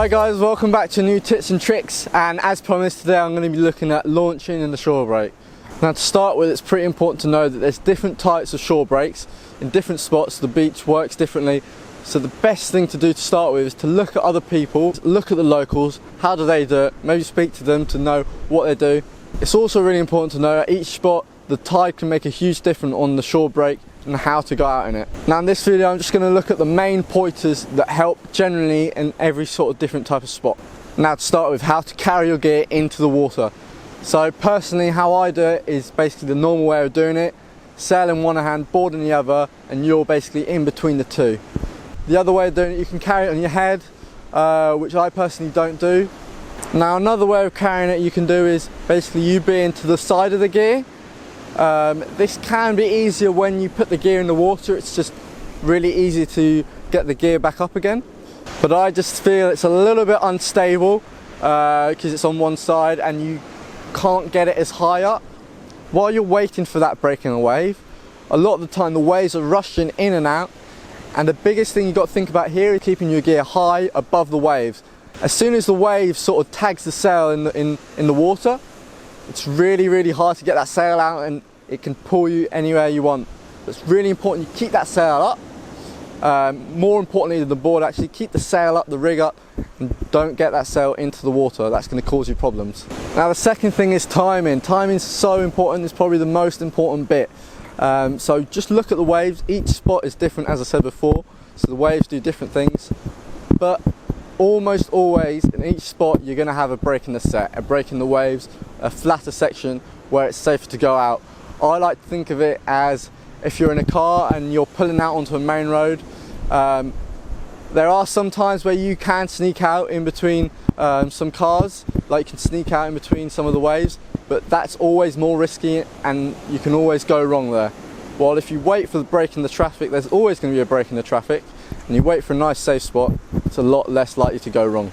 Hi guys, welcome back to new tips and tricks, and as promised today I'm going to be looking at launching in the shore break. Now to start with, it's pretty important to know that there's different types of shore breaks in different spots. The beach works differently, so the best thing to do to start with is to look at other people, look at the locals, how do they do it, maybe speak to them to know what they do. It's also really important to know at each spot the tide can make a huge difference on the shore break and how to go out in it. Now in this video I'm just going to look at the main pointers that help generally in every sort of different type of spot. Now to start with, how to carry your gear into the water. So personally how I do it is basically the normal way of doing it. Sail in one hand, board in the other, and you're basically in between the two. The other way of doing it, you can carry it on your head, which I personally don't do. Now another way of carrying it you can do is basically you being to the side of the gear. This can be easier when you put the gear in the water. It's just really easy to get the gear back up again. But I just feel it's a little bit unstable because it's on one side and you can't get it as high up. While you're waiting for that breaking a wave, a lot of the time the waves are rushing in and out, and the biggest thing you've got to think about here is keeping your gear high above the waves. As soon as the wave sort of tags the sail in the water, it's really hard to get that sail out, and it can pull you anywhere you want. It's really important you keep that sail up. More importantly than the board, actually keep the sail up, the rig up, and don't get that sail into the water. That's going to cause you problems. Now the second thing is timing. Timing is so important. It's probably the most important bit. So just look at the waves. Each spot is different, as I said before, so the waves do different things, but almost always in each spot you're going to have a break in the set, a break in the waves, a flatter section where it's safer to go out. I like to think of it as if you're in a car and you're pulling out onto a main road. There are some times where you can sneak out in between some cars, like you can sneak out in between some of the waves, but that's always more risky and you can always go wrong there. While if you wait for the break in the traffic, there's always going to be a break in the traffic, and you wait for a nice safe spot, it's a lot less likely to go wrong.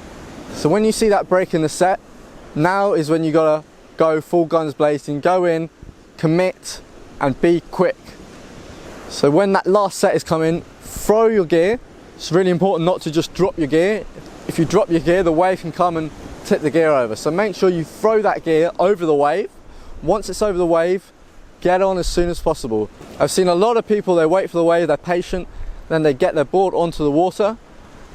So when you see that break in the set, now is when you gotta go full guns blazing, go in, commit, and be quick. So when that last set is coming, throw your gear. It's really important not to just drop your gear. If you drop your gear, the wave can come and tip the gear over. So make sure you throw that gear over the wave. Once it's over the wave, get on as soon as possible. I've seen a lot of people, they wait for the wave, they're patient, then they get their board onto the water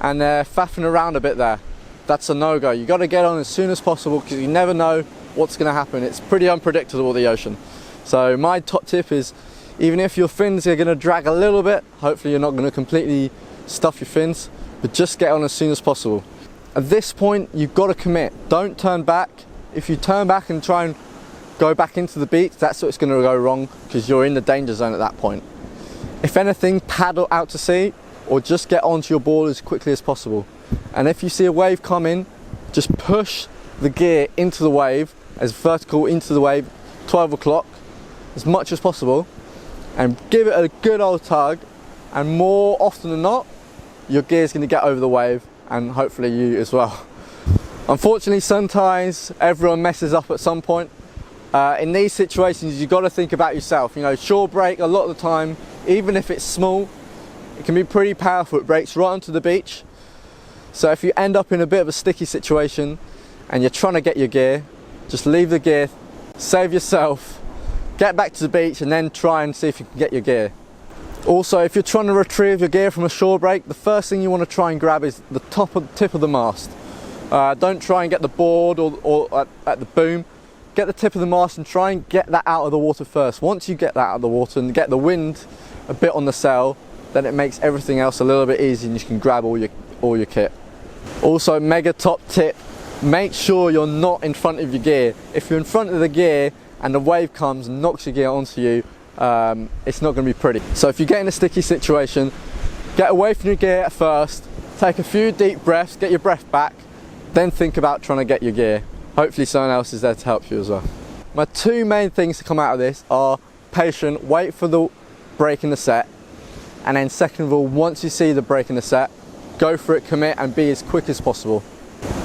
and they're faffing around a bit there. That's a no-go. You got to get on as soon as possible because you never know what's going to happen. It's pretty unpredictable, the ocean. So my top tip is, even if your fins are going to drag a little bit, hopefully you're not going to completely stuff your fins, but just get on as soon as possible. At this point you've got to commit. Don't turn back. If you turn back and try and go back into the beach, that's what's going to go wrong, because you're in the danger zone at that point. If anything, paddle out to sea or just get onto your board as quickly as possible. And if you see a wave coming, just push the gear into the wave, as vertical into the wave, 12 o'clock, as much as possible, and give it a good old tug, and more often than not, your gear's going to get over the wave, and hopefully you as well. Unfortunately, sometimes everyone messes up at some point. In these situations, you've got to think about yourself. You know, shore break, a lot of the time, even if it's small, it can be pretty powerful. It breaks right onto the beach. So if you end up in a bit of a sticky situation and you're trying to get your gear, just leave the gear, save yourself, get back to the beach, and then try and see if you can get your gear. Also, if you're trying to retrieve your gear from a shore break, the first thing you want to try and grab is the tip of the mast. Don't try and get the board or at the boom. Get the tip of the mast and try and get that out of the water first. Once you get that out of the water and get the wind a bit on the sail, then it makes everything else a little bit easier and you can grab all your kit. Also, mega top tip, make sure you're not in front of your gear. If you're in front of the gear and the wave comes and knocks your gear onto you, it's not going to be pretty. So if you get in a sticky situation, get away from your gear at first, take a few deep breaths, get your breath back, then think about trying to get your gear. Hopefully someone else is there to help you as well. My two main things to come out of this are patient, wait for the break in the set, and then second of all, once you see the break in the set, go for it, commit, and be as quick as possible.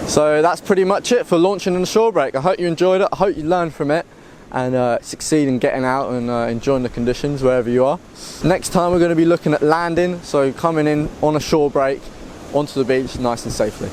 So that's pretty much it for launching in the shore break. I hope you enjoyed it, I hope you learned from it, and succeed in getting out and enjoying the conditions wherever you are. Next time we're going to be looking at landing, so coming in on a shore break onto the beach nice and safely.